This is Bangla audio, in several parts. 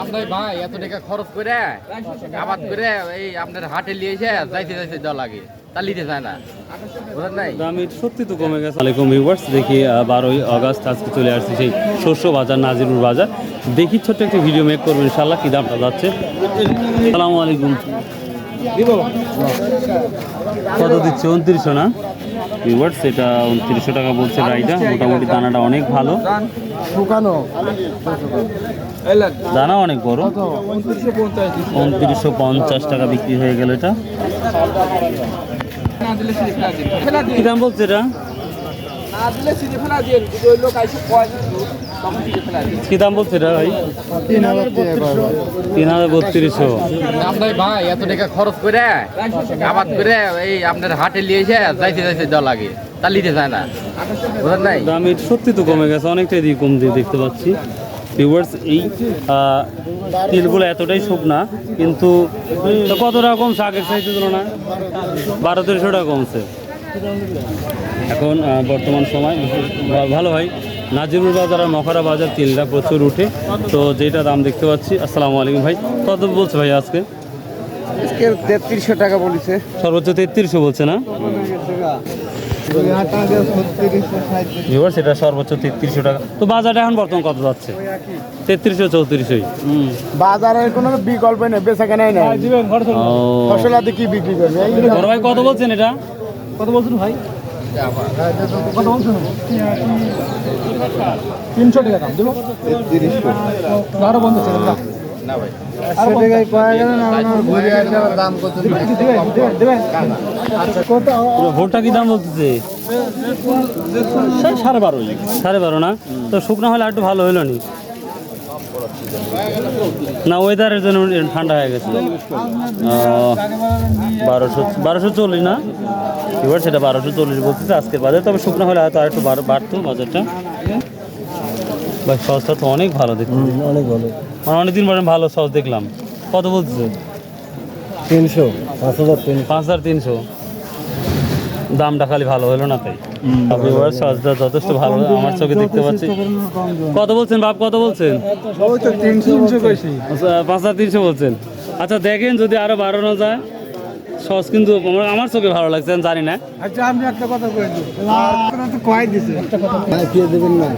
আপনার ভাই এত টাকা খরচ করে আবাদ করে এই আপনার হাটে নিয়ে এসে যাইতে যাইতে দেওয়া লাগে তা নিতে চায় না দাম সত্যি তো কমে গেছে। আলাইকুম ভিউয়ার্স, দেখি 12ই আগস্ট আজকে চলে আসছে সেই শস্য বাজার নাজিরুল বাজার। দেখি ছোট্ট একটি ভিডিও মেক করবো ইনশাল্লাহ, কি দামটা যাচ্ছে। আসসালামু আলাইকুম। কত দিচ্ছে? 2900 না ভিউয়ার্স? এটা 2900 টাকা বলছে রাইডা। মোটামুটি দানাটা অনেক ভালো, দানা অনেক বড়। 2950 টাকা বিক্রি হয়ে গেল। এটা কি দাম বলছে? এটা কি দাম বলছে এটা ভাই? 3300। আপনার ভাই এত টাকা খরচ করে আবাদ করে এই আপনার হাটে নিয়ে এসে যাইতে যাইতে দেওয়া লাগে তা নিতে চায় না। বুঝলেন নাই? দাম সত্যি তো কমে গেছে, অনেকটাই দিয়ে কম দিয়ে দেখতে পাচ্ছি ভিউয়ার্স। এই তিলগুলো এতটাই শুকনা, কিন্তু কত টাকা কমছে আগের চাইতে তুলনায়? 1200-1300 টাকা কমছে এখন বর্তমান সময়। ভালো ভাই, নাজিরুল বাজার আর মখরা বাজার তিলটা প্রচুর উঠে। তো যেটা দাম দেখতে পাচ্ছি। আসসালামু আলাইকুম ভাই, কত বলছে ভাই আজকে? 3300 টাকা বলেছে, সর্বোচ্চ 3300 বলছে না সেটা সর্বোচ্চ 3300 টাকা। তো বাজারটা এখন বর্তমান কত যাচ্ছে? 3300-3400। বাজারের কোনো বিকল্প নেই, বেচা কেনাই নেই। ফসল আদি কি বিক্রি করবে? বড় ভাই কত বলছেন? এটা কত বলছেন ভাই? 300 টাকা দাম দেবো। 3300 আরো বন্ধ ছিল না ভাই। 100 টাকায় পাওয়া গেল না, ঘুরে আসে আবার দাম কত দেবেন? আচ্ছা কত? ভোটটা কি দাম বলতেছে? 12.5। 12.5 না? তো শুকনো হলে একটু ভালো হলো নি না? ওয়েদারের জন্য ঠান্ডা হয়ে গেছে। 1240 না এবার? সেটা 1240 বলতেছে আজকের বাজার। তবে শুকনো হলে হয়তো আর একটু বাড়তো বাজারটা। ভাই সসটা তো অনেক ভালো দেখতে, অনেক ভালো। মানে অনেকদিন পরে ভালো সস দেখলাম। কত বলতেছে? 300 5300। দামটা খালি ভালো হলো না তাই। সসটা যথেষ্ট ভালো আমার চোখে দেখতে পাচ্ছি। কত বলছেন বাপ? কত বলছেন? 5300 বলছেন। আচ্ছা দেখেন যদি আরো বাড়ানো যায় সস, কিন্তু আমার চোখে ভালো লাগছে, আমি জানি না। আচ্ছা আমি একটা কথা কই দিই, তো কয় দিছে একটা কথা কি দেবেন না।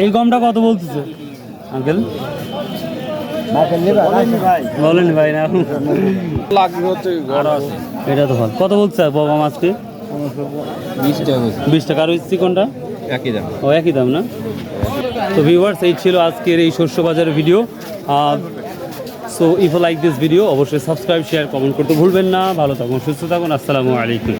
এই গমটা কত বলতেছে আঙ্কেল? বলেন ভাই না এটা তো ভালো। কত বলছে বাবা মাছকে? 20 টাকা। আর ওই চিকনটা একই দাম? ও একই দাম না? তো ভিউয়ার্স, এই ছিল আজকের এই শস্য বাজারের video. So if you like this video অবশ্যই সাবস্ক্রাইব, শেয়ার, কমেন্ট করতে ভুলবেন না। ভালো থাকুন, সুস্থ থাকুন। আসসালামু আলাইকুম।